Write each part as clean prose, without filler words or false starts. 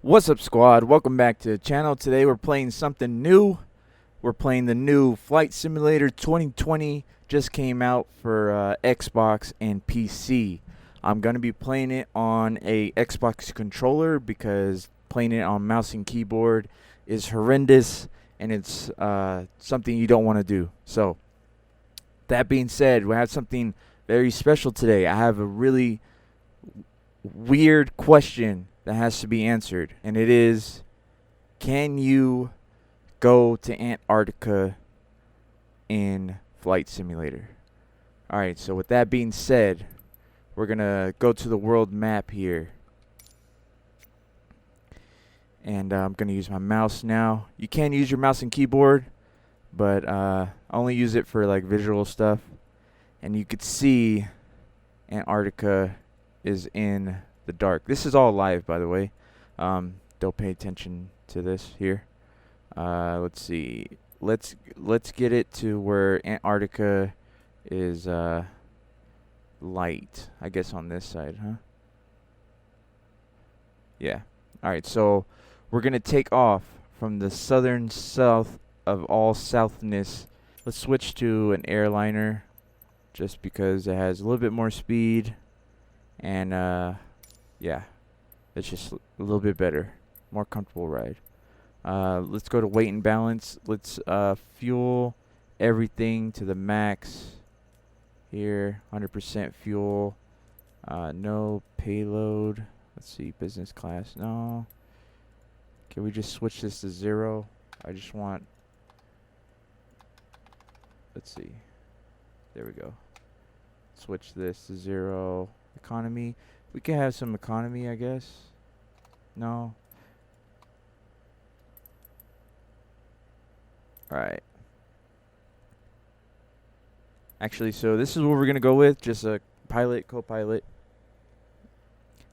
What's up, squad? Welcome back to the channel. Today we're playing something new. We're playing the new Flight Simulator 2020. Just came out for Xbox and PC. I'm going to be playing it on a Xbox controller because playing it on mouse and keyboard is horrendous, and it's something you don't want to do. So, that being said, we have something very special today. I have a really weird question that has to be answered, and it is, can you go to Antarctica in Flight Simulator? Alright, so with that being said, we're gonna go to the world map here, and I'm gonna use my mouse now. You can use your mouse and keyboard, but I only use it for like visual stuff. And you could see Antarctica is in the dark. This is all live, by the way. Don't pay attention to this here. Let's see. Let's get it to where Antarctica is light. I guess on this side, huh? Yeah. All right. So we're gonna take off from the southern south of all southness. Let's switch to an airliner, just because it has a little bit more speed, and yeah, it's just a little bit better, more comfortable ride. Let's go to weight and balance. Let's fuel everything to the max here. 100% fuel. No payload. Let's see, business class. No. Can we just switch this to 0? I just want, let's see, there we go. Switch this to 0. Economy. We can have some economy, I guess. No. Alright. Actually, so this is what we're going to go with. Just a pilot, co-pilot.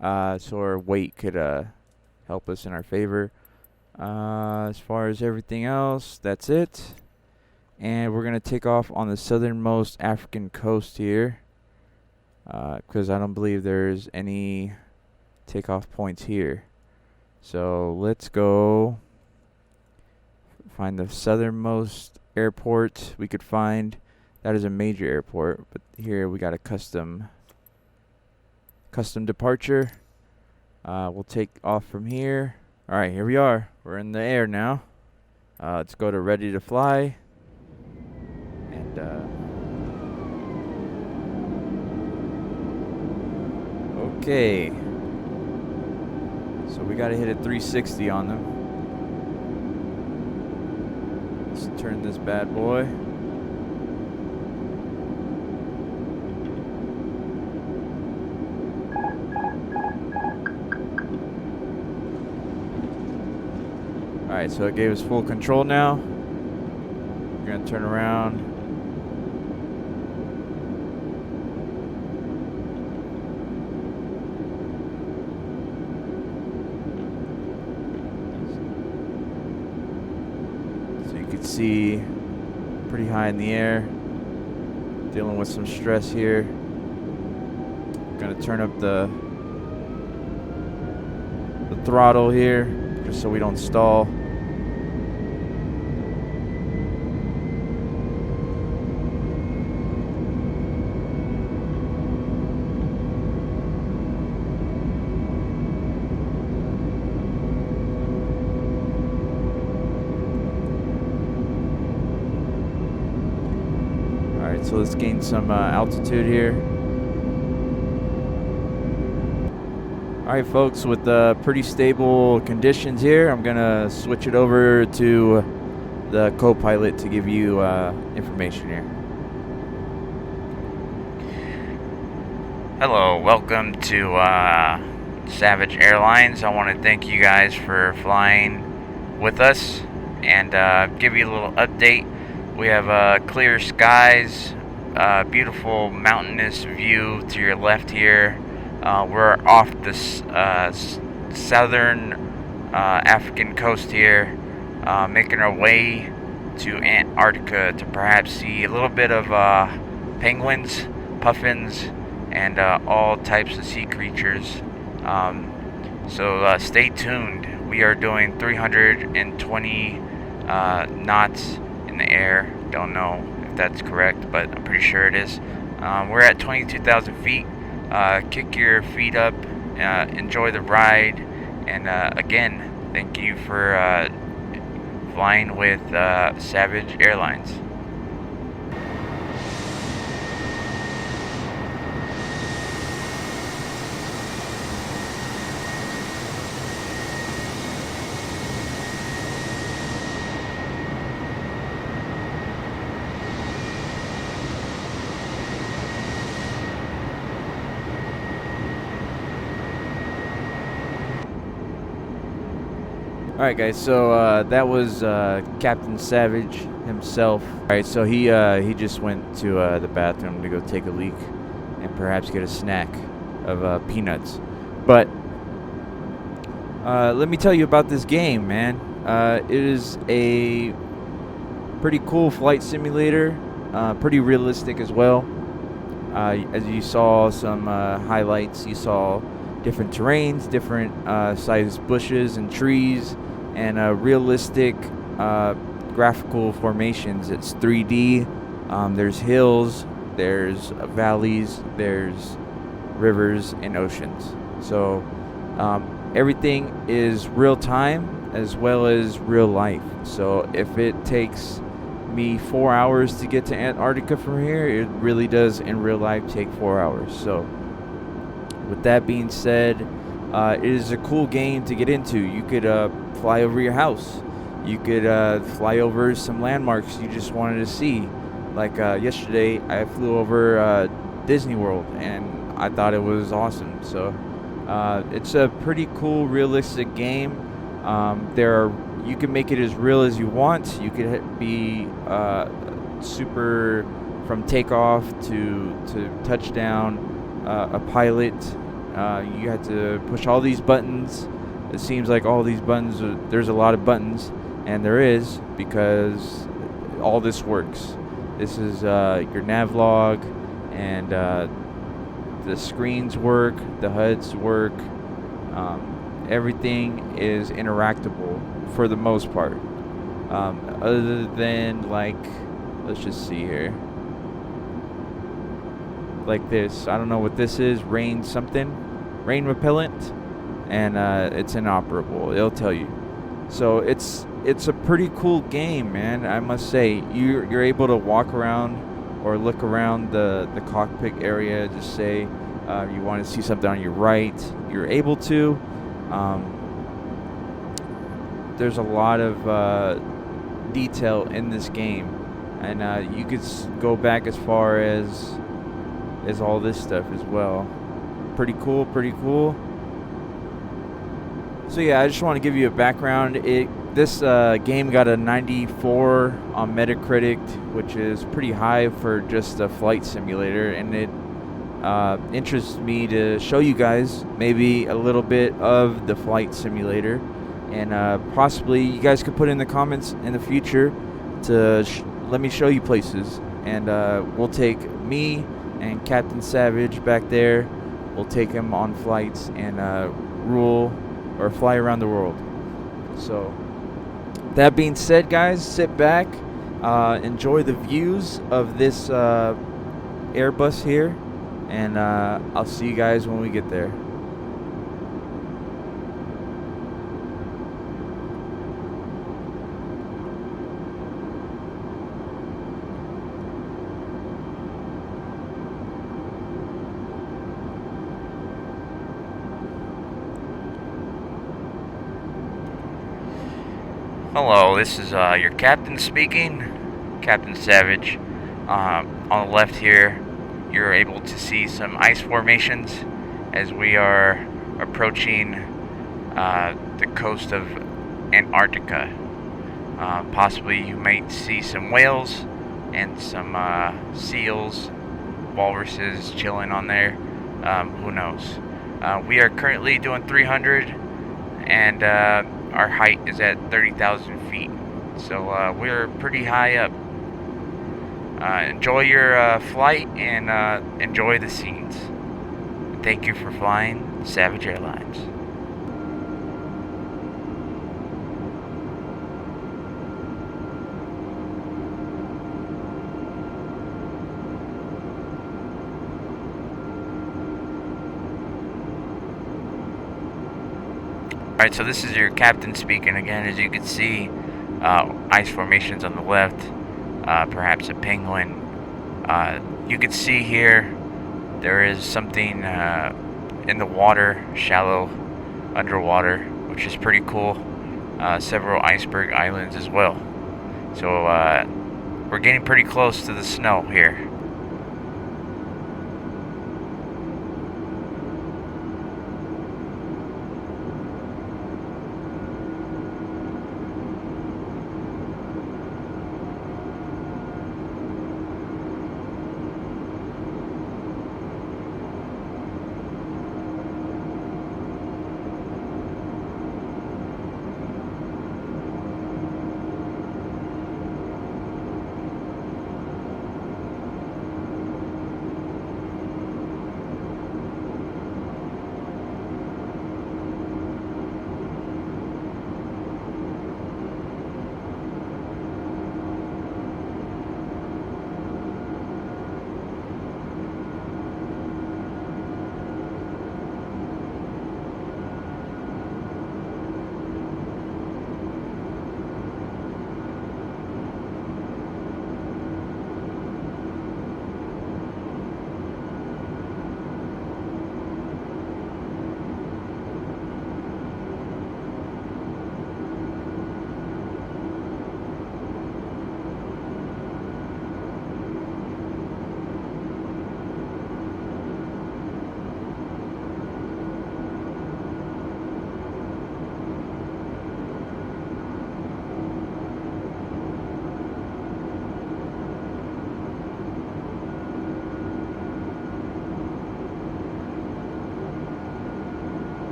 So our weight could help us in our favor. As far as everything else, that's it. And we're going to take off on the southernmost African coast here, because I don't believe there's any takeoff points here. So let's go find the southernmost airport we could find. That is a major airport, but here we got a custom departure. We'll take off from here. Alright, here we are. We're in the air now. Let's go to ready to fly. And okay. So we gotta hit a 360 on them. Let's turn this bad boy. Alright, so it gave us full control now. We're gonna turn around. So you can see pretty high in the air. Dealing with some stress here. Gonna turn up the throttle here, just so we don't stall. Alright, so let's gain some altitude here. Alright folks, with pretty stable conditions here, I'm gonna switch it over to the co-pilot to give you information here. Hello, welcome to Savage Airlines. I want to thank you guys for flying with us and give you a little update. We have clear skies, beautiful mountainous view to your left here. We're off the southern African coast here, making our way to Antarctica to perhaps see a little bit of penguins, puffins, and all types of sea creatures. So stay tuned. We are doing 320 knots in the air. Don't know if that's correct, but I'm pretty sure it is. We're at 22,000 feet. Kick your feet up, enjoy the ride, and again, thank you for flying with Savage Airlines. Alright guys, so that was Captain Savage himself. Alright, so he just went to the bathroom to go take a leak and perhaps get a snack of peanuts. But let me tell you about this game, man. It is a pretty cool flight simulator, pretty realistic as well. As you saw some highlights, you saw different terrains, different sized bushes and trees, and realistic graphical formations. It's 3D. There's hills, there's valleys, there's rivers and oceans. So everything is real time as well as real life. So if it takes me 4 hours to get to Antarctica from here, it really does in real life take 4 hours. So with that being said, it is a cool game to get into. You could fly over your house. You could fly over some landmarks you just wanted to see. Like yesterday, I flew over Disney World, and I thought it was awesome. So it's a pretty cool, realistic game. You can make it as real as you want. You could be super from takeoff to touchdown, a pilot. You have to push all these buttons. It seems like all these buttons, there's a lot of buttons, and there is, because all this works. This is your nav log, and the screens work, the HUDs work. Everything is interactable for the most part. Other than, like, let's just see here. Like this. I don't know what this is. Rain repellent. And it's inoperable. It'll tell you. So it's a pretty cool game, man. I must say. You're able to walk around or look around the cockpit area. Just say you want to see something on your right. You're able to. There's a lot of detail in this game, and you could go back as far as all this stuff as well. Pretty cool. So yeah, I just want to give you a background. This game got a 94 on Metacritic, which is pretty high for just a flight simulator, and it interests me to show you guys maybe a little bit of the flight simulator, and possibly you guys could put in the comments in the future to let me show you places, and we'll take me and Captain Savage back there. We'll take him on flights and rule or fly around the world. So that being said, guys, sit back, enjoy the views of this Airbus here, and I'll see you guys when we get there. Hello, this is your captain speaking, Captain Savage. On the left here, you're able to see some ice formations as we are approaching the coast of Antarctica. Possibly you might see some whales and some seals, walruses chilling on there. Who knows? We are currently doing 300, and our height is at 30,000 feet. So we're pretty high up. Enjoy your flight, and enjoy the scenes. Thank you for flying Savage Airlines. Alright, so this is your captain speaking again. As you can see, ice formations on the left, perhaps a penguin. You can see here there is something in the water, shallow, underwater, which is pretty cool. Several iceberg islands as well. So we're getting pretty close to the snow here.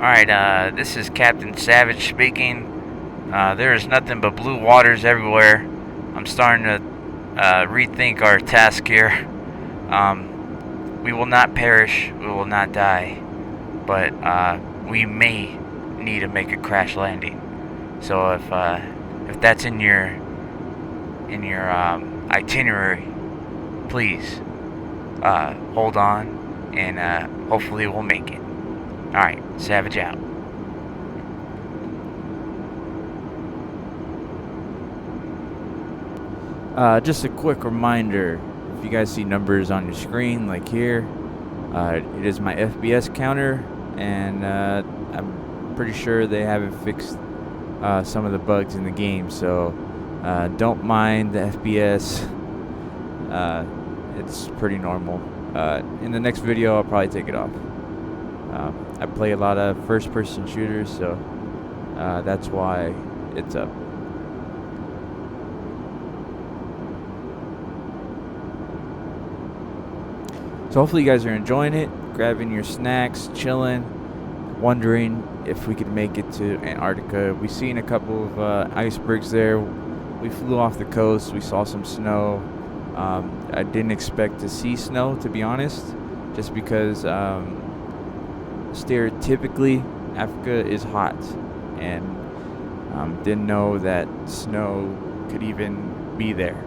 Alright, this is Captain Savage speaking. There is nothing but blue waters everywhere. I'm starting to rethink our task here. We will not perish, we will not die, but we may need to make a crash landing. So if that's in your itinerary, please hold on, and hopefully we'll make it. Alright, Savage out. Just a quick reminder, if you guys see numbers on your screen, like here, it is my FPS counter, and I'm pretty sure they haven't fixed some of the bugs in the game, so don't mind the FPS. It's pretty normal. In the next video, I'll probably take it off. I play a lot of first-person shooters, so that's why it's up. So hopefully you guys are enjoying it, grabbing your snacks, chilling, wondering if we could make it to Antarctica. We've seen a couple of icebergs there. We flew off the coast. We saw some snow. I didn't expect to see snow, to be honest, just because stereotypically Africa is hot, and didn't know that snow could even be there.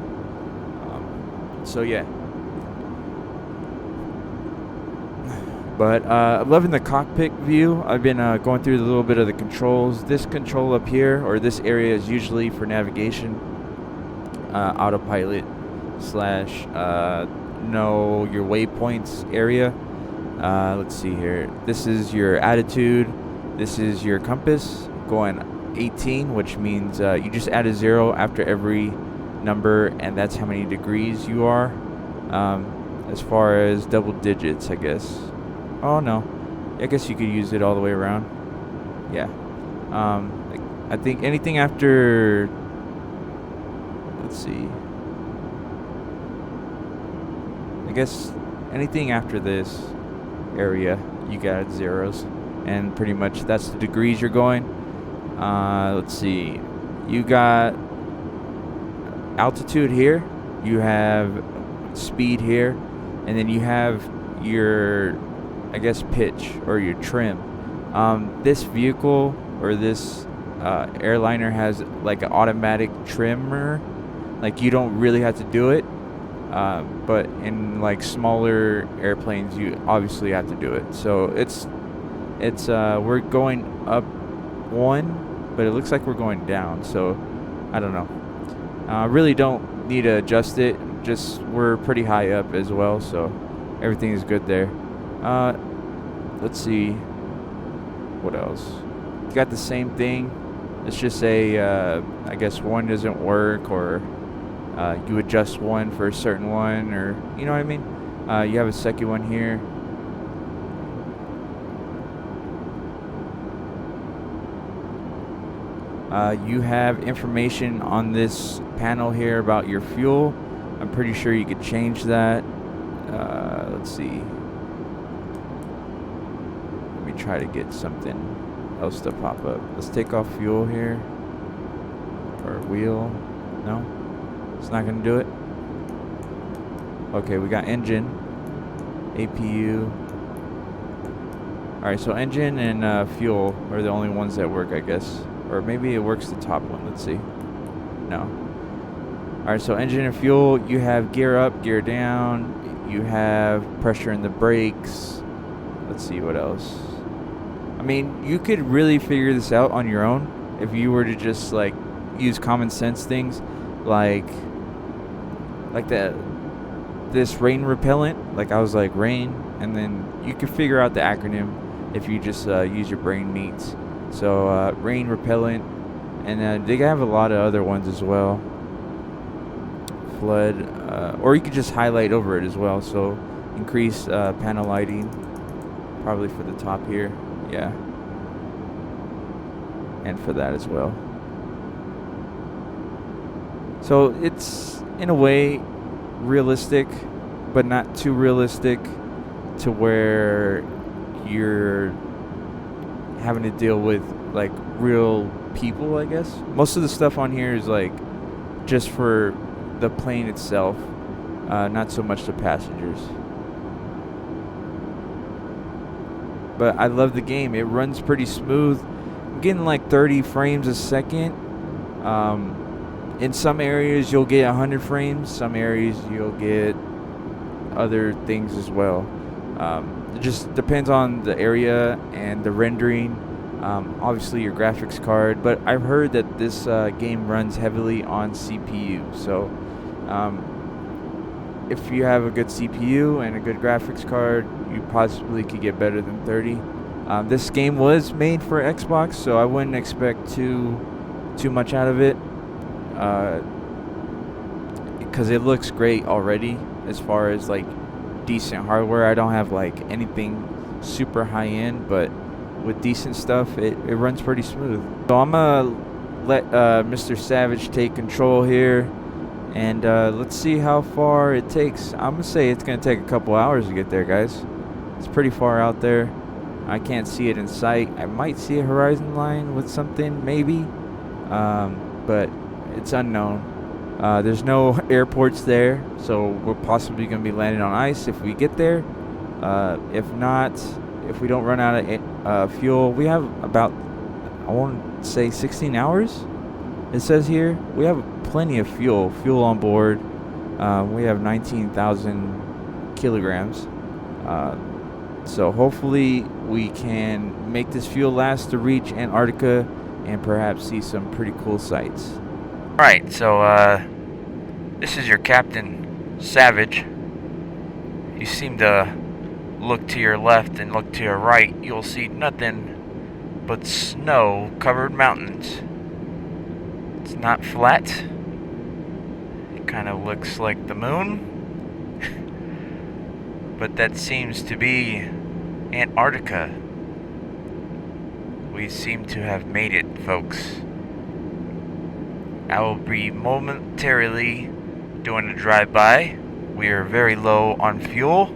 So yeah. But I'm loving the cockpit view. I've been going through a little bit of the controls. This control up here, or this area, is usually for navigation, autopilot / know your waypoints area. Let's see here. This is your attitude. This is your compass, going 18, which means you just add a 0 after every number, and that's how many degrees you are. As far as double digits, I guess. Oh no, I guess you could use it all the way around. Yeah. I think anything after, let's see, I guess anything after this area you got zeros, and pretty much that's the degrees you're going. Let's see, you got altitude here, you have speed here, and then you have your, I guess, pitch or your trim. This vehicle or this airliner has like an automatic trimmer. Like you don't really have to do it. But in like smaller airplanes, you obviously have to do it. So it's we're going up one, but it looks like we're going down. So I don't know. Really don't need to adjust it. Just we're pretty high up as well, so everything is good there. Let's see what else. Got the same thing. Let's just say I guess one doesn't work, or you adjust one for a certain one, or you know what I mean. You have a second one here. You have information on this panel here about your fuel. I'm pretty sure you could change that. Let's see. Let me try to get something else to pop up. Let's take off fuel here. Or wheel. No? It's not going to do it? Okay, we got engine. APU. Alright, so engine and fuel are the only ones that work, I guess. Or maybe it works the top one. Let's see. No. Alright, so engine and fuel. You have gear up, gear down. You have pressure in the brakes. Let's see what else. I mean, you could really figure this out on your own if you were to just like use common sense things like this rain repellent. Like I was like rain, and then you could figure out the acronym if you just use your brain meats. So rain repellent, and they have a lot of other ones as well. Flood, or you could just highlight over it as well. So increase panel lighting, probably for the top here, yeah, and for that as well. So it's in a way realistic, but not too realistic to where you're having to deal with like real people, I guess. Most of the stuff on here is like just for the plane itself, not so much the passengers. But I love the game. It runs pretty smooth. I'm getting like 30 frames a second. In some areas you'll get 100 frames. Some areas you'll get other things as well. It just depends on the area and the rendering. Obviously your graphics card, but I've heard that this game runs heavily on CPU. So if you have a good CPU and a good graphics card, you possibly could get better than 30. This game was made for Xbox, so I wouldn't expect too much out of it, because it looks great already as far as like decent hardware. I don't have like anything super high end, but with decent stuff, it runs pretty smooth. So I'm gonna let Mr. Savage take control here, and let's see how far it takes. I'm gonna say it's gonna take a couple hours to get there, guys. It's pretty far out there. I can't see it in sight. I might see a horizon line with something, maybe, but it's unknown. There's no airports there, so we're possibly gonna be landing on ice if we get there. If not, if we don't run out of fuel, we have about, I want to say 16 hours. It says here we have plenty of fuel on board. We have 19,000 kilograms. So hopefully we can make this fuel last to reach Antarctica and perhaps see some pretty cool sights. Right, so this is your Captain Savage. You seem to look to your left and look to your right. You'll see nothing but snow-covered mountains. It's not flat. It kind of looks like the moon. But that seems to be Antarctica. We seem to have made it, folks. I will be momentarily doing a drive-by. We are very low on fuel.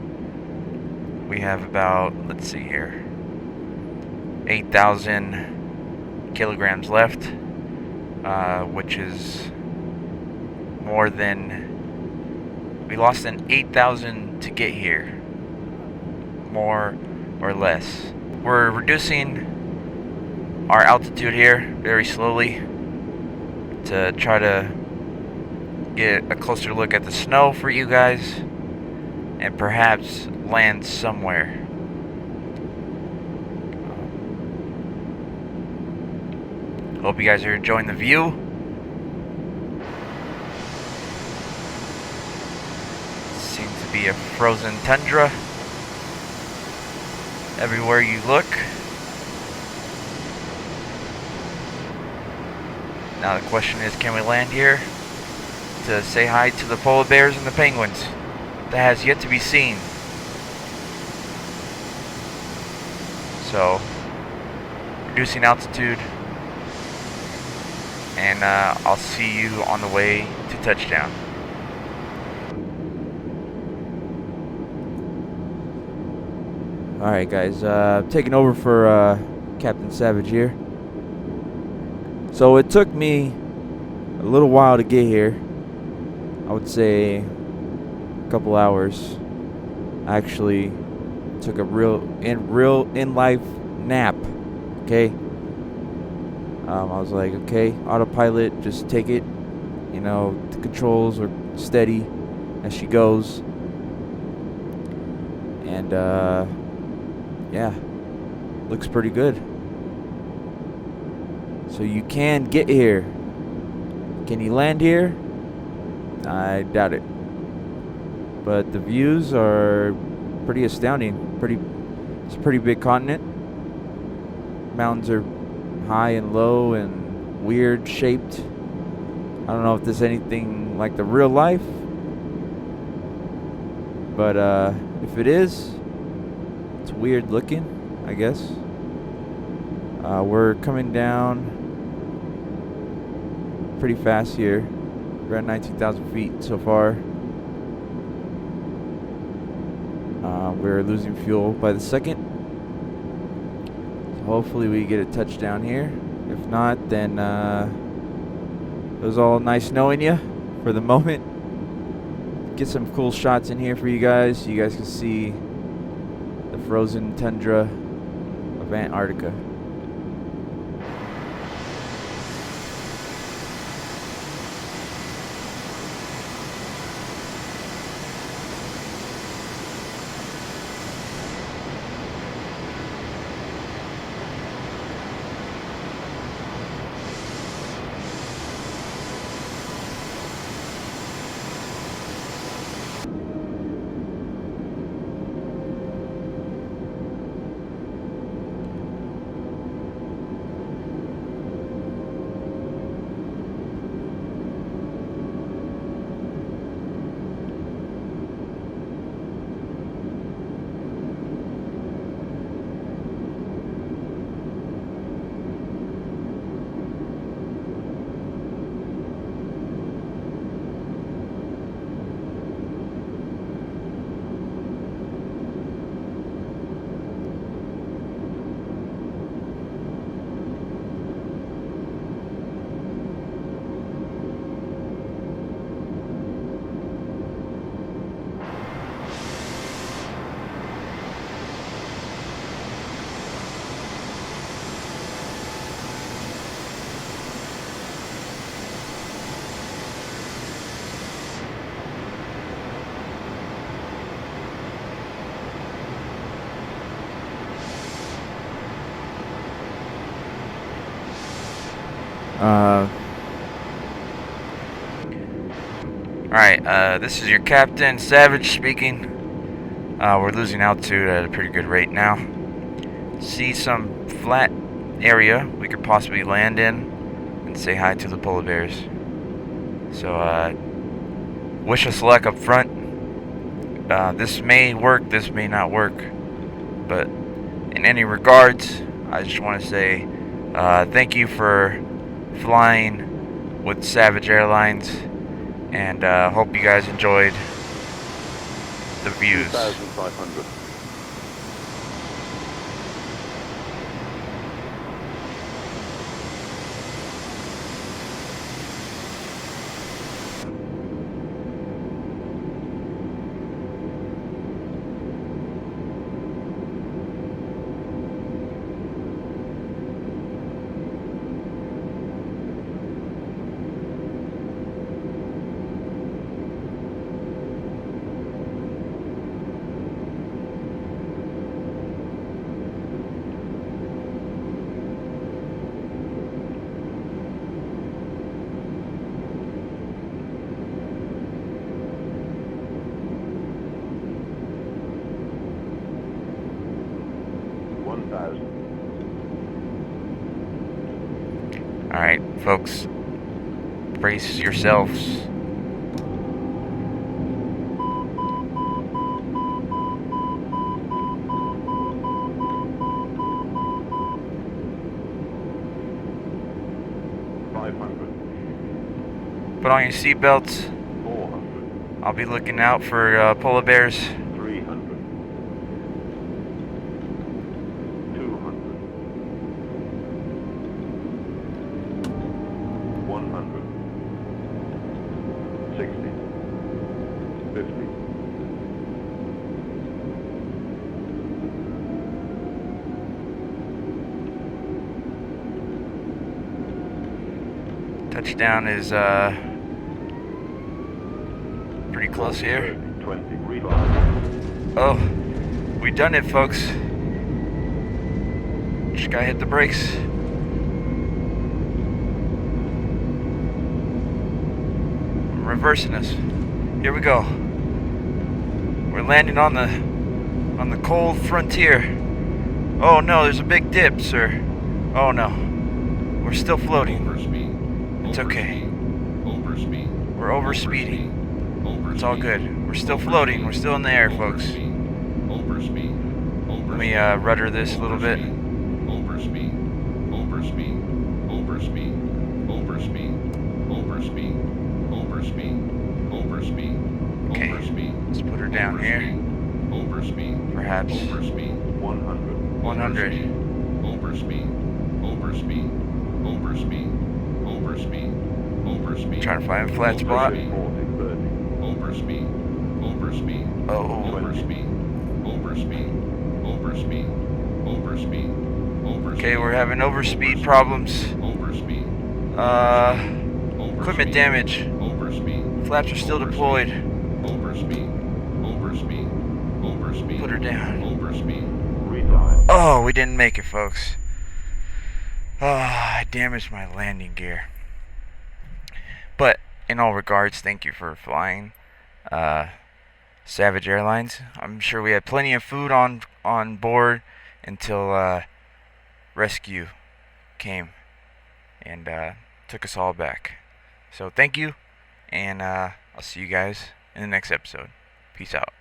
We have about, let's see here, 8,000 kilograms left, which is more than, we lost an 8,000 to get here, more or less. we're reducing our altitude here very slowly to try to get a closer look at the snow for you guys and perhaps land somewhere. Hope you guys are enjoying the view. Seems to be a frozen tundra everywhere you look. Now the question is, can we land here to say hi to the polar bears and the penguins? That has yet to be seen. So, reducing altitude, and I'll see you on the way to touchdown. Alright guys, taking over for Captain Savage here. So it took me a little while to get here. I would say a couple hours. I actually took a real in life nap. Okay. I was like, okay, autopilot, just take it. You know, the controls are steady as she goes. And yeah, looks pretty good. So you can get here. Can you land here? I doubt it. But the views are pretty astounding. It's a pretty big continent. Mountains are high and low and weird shaped. I don't know if there's anything like the real life, but if it is, it's weird looking, I guess. We're coming down pretty fast here. We're at 19,000 feet so far. We're losing fuel by the second. So hopefully we get a touchdown here. If not, then it was all nice knowing you for the moment. Get some cool shots in here for you guys. So you guys can see the frozen tundra of Antarctica. Alright, this is your Captain Savage speaking. We're losing altitude at a pretty good rate now. See some flat area we could possibly land in and say hi to the polar bears. So, wish us luck up front. This may work, this may not work. But in any regards, I just want to say thank you for flying with Savage Airlines, and hope you guys enjoyed the views. 2,500. Alright, folks, brace yourselves. Put on your seatbelts. 400. I'll be looking out for polar bears. 300. 200. 100. 60. 50. Touchdown is pretty close here. 20. Reline. Oh, we done it, folks. Just gotta hit the brakes. I'm reversing us. Here we go. We're landing on the cold frontier. Oh no, there's a big dip, sir. Oh no. We're still floating. Overspeed. It's okay. Overspeed. We're overspeeding. Overspeed. It's all good. We're still floating. We're still in the air, folks. Overspeed. Let me rudder this a little bit. Overspeed. Overspeed. Overspeed. Overspeed. Overspeed. Overspeed. Overspeed. Okay. Overspeed. Let's put her down here. Overspeed. Perhaps Overspeed. 100. 100. Overspeed. Overspeed. Overspeed. Overspeed. Overspeed. Trying to find a flat spot. 40. 30. Overspeed. Overspeed. Oh. Overspeed. Overspeed. Overspeed. Overspeed. Overspeed. Okay, we're having overspeed problems. Overspeed. Equipment damage. Overspeed. Flaps are still deployed. Overspeed. Overspeed. Overspeed. Put her down. Overspeed. Reline. Oh, we didn't make it, folks. I damaged my landing gear. But in all regards, thank you for flying Savage Airlines. I'm sure we had plenty of food on board until rescue came and took us all back. So thank you, and I'll see you guys in the next episode. Peace out.